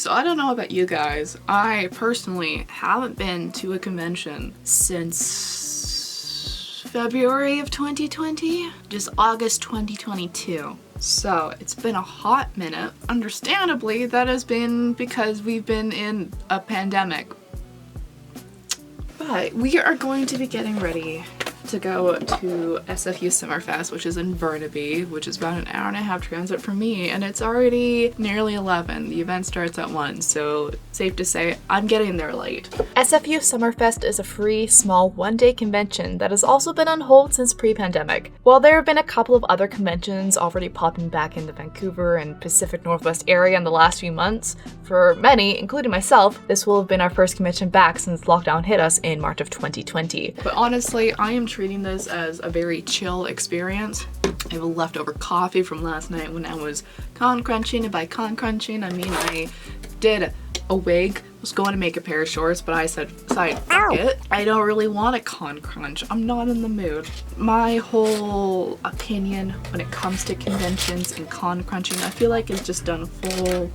So I don't know about you guys. I personally haven't been to a convention since February of 2020, just August 2022. So it's been a hot minute. Understandably, that has been because we've been in a pandemic. But we are going to be getting ready to go to SFU Summerfest, which is in Burnaby, which is about an hour and a half transit from me, and it's already nearly 11. The event starts at 1, so safe to say I'm getting there late. SFU Summerfest is a free, small, one-day convention that has also been on hold since pre-pandemic. While there have been a couple of other conventions already popping back in the Vancouver and Pacific Northwest area in the last few months, for many, including myself, this will have been our first convention back since lockdown hit us in March of 2020. But honestly, I am treating this as a very chill experience. I have a leftover coffee from last night when I was con crunching, and by con crunching I mean I did a wig. Was going to make a pair of shorts, but I said, fuck it. I don't really want a con crunch. I'm not in the mood. My whole opinion when it comes to conventions and con crunching, I feel like it's just done a full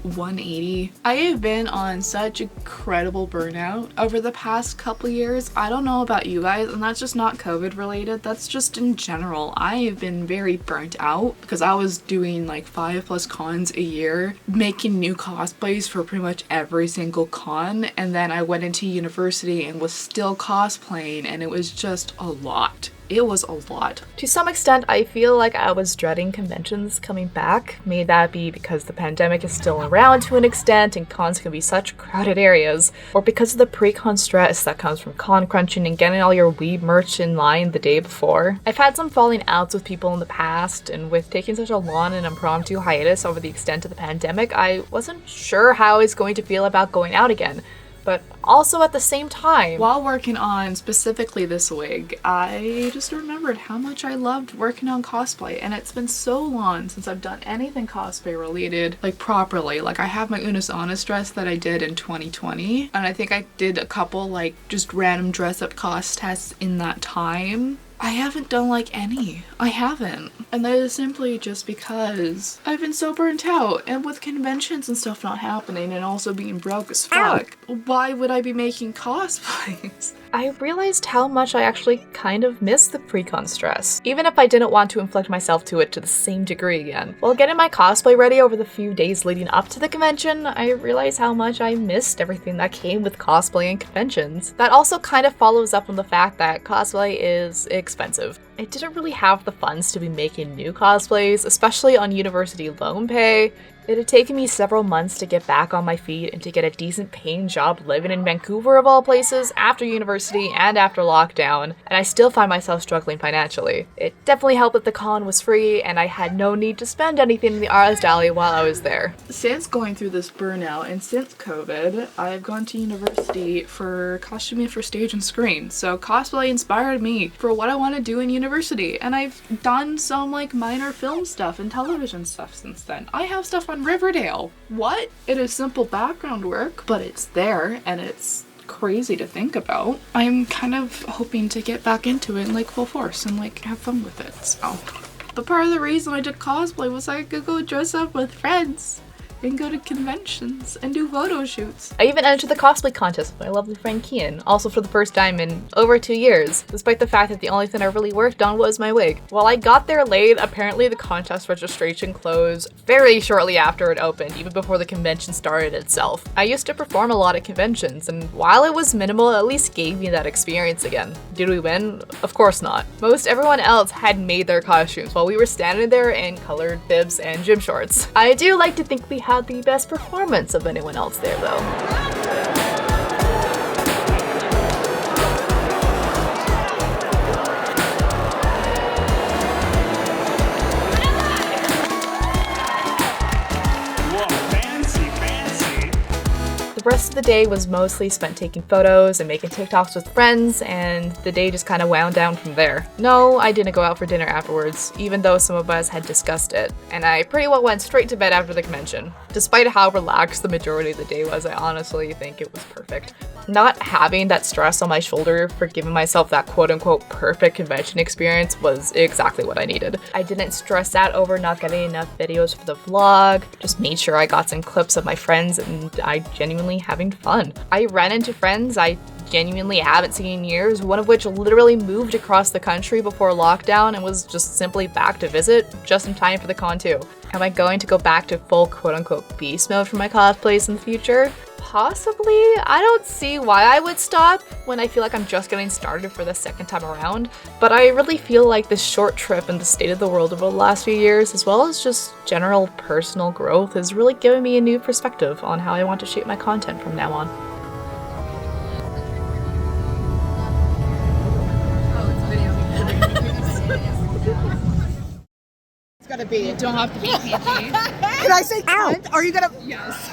180. I have been on such incredible burnout over the past couple years. I don't know about you guys, and that's just not COVID related. That's just in general. I have been very burnt out because I was doing like 5+ cons a year, making new cosplays for pretty much every single con, and then I went into university and was still cosplaying, and it was just a lot. It was a lot. To some extent, I feel like I was dreading conventions coming back. May that be because the pandemic is still around to an extent and cons can be such crowded areas, or because of the pre-con stress that comes from con crunching and getting all your weeb merch in line the day before. I've had some falling outs with people in the past, and with taking such a long and impromptu hiatus over the extent of the pandemic, I wasn't sure how I was going to feel about going out again. But also at the same time, while working on specifically this wig, I just remembered how much I loved working on cosplay, and it's been so long since I've done anything cosplay related, like properly. Like I have my Unis Honest dress that I did in 2020, and I think I did a couple like just random dress up cos tests in that time. I haven't done like any. I haven't. And that is simply just because I've been so burnt out, and with conventions and stuff not happening and also being broke as fuck, why would I be making cosplays? I realized how much I actually kind of miss the pre-con stress, even if I didn't want to inflict myself to it to the same degree again. While getting my cosplay ready over the few days leading up to the convention, I realized how much I missed everything that came with cosplay and conventions. That also kind of follows up on the fact that cosplay is expensive. I didn't really have the funds to be making new cosplays, especially on university loan pay. It had taken me several months to get back on my feet and to get a decent paying job living in Vancouver of all places after university and after lockdown, and I still find myself struggling financially. It definitely helped that the con was free and I had no need to spend anything in the artist alley while I was there. Since going through this burnout and since COVID, I've gone to university for costuming for stage and screen. So cosplay inspired me for what I want to do in university, and I've done some like minor film stuff and television stuff since then. I have stuff on Riverdale. What? It is simple background work, but it's there and it's crazy to think about. I'm kind of hoping to get back into it in like full force and like have fun with it. So, but part of the reason I did cosplay was I could go dress up with friends and go to conventions and do photo shoots. I even entered the cosplay contest with my lovely friend Kian, also for the first time in over 2 years, despite the fact that the only thing I really worked on was my wig. While I got there late, apparently the contest registration closed very shortly after it opened, even before the convention started itself. I used to perform a lot at conventions, and while it was minimal, it at least gave me that experience again. Did we win? Of course not. Most everyone else had made their costumes while we were standing there in colored bibs and gym shorts. I do like to think we had the best performance of anyone else there though. The rest of the day was mostly spent taking photos and making TikToks with friends, and the day just kind of wound down from there. No, I didn't go out for dinner afterwards, even though some of us had discussed it, and I pretty well went straight to bed after the convention. Despite how relaxed the majority of the day was, I honestly think it was perfect. Not having that stress on my shoulder for giving myself that quote-unquote perfect convention experience was exactly what I needed. I didn't stress out over not getting enough videos for the vlog, just made sure I got some clips of my friends and I genuinely having fun. I ran into friends I genuinely haven't seen in years, one of which literally moved across the country before lockdown and was just simply back to visit just in time for the con too. Am I going to go back to full quote-unquote beast mode for my cosplays in the future? Possibly. I don't see why I would stop when I feel like I'm just getting started for the second time around, but I really feel like this short trip and the state of the world over the last few years, as well as just general personal growth, has really given me a new perspective on how I want to shape my content from now on. Gotta be. You don't have to be PG. Can I say cunt? Are you gonna? Yes.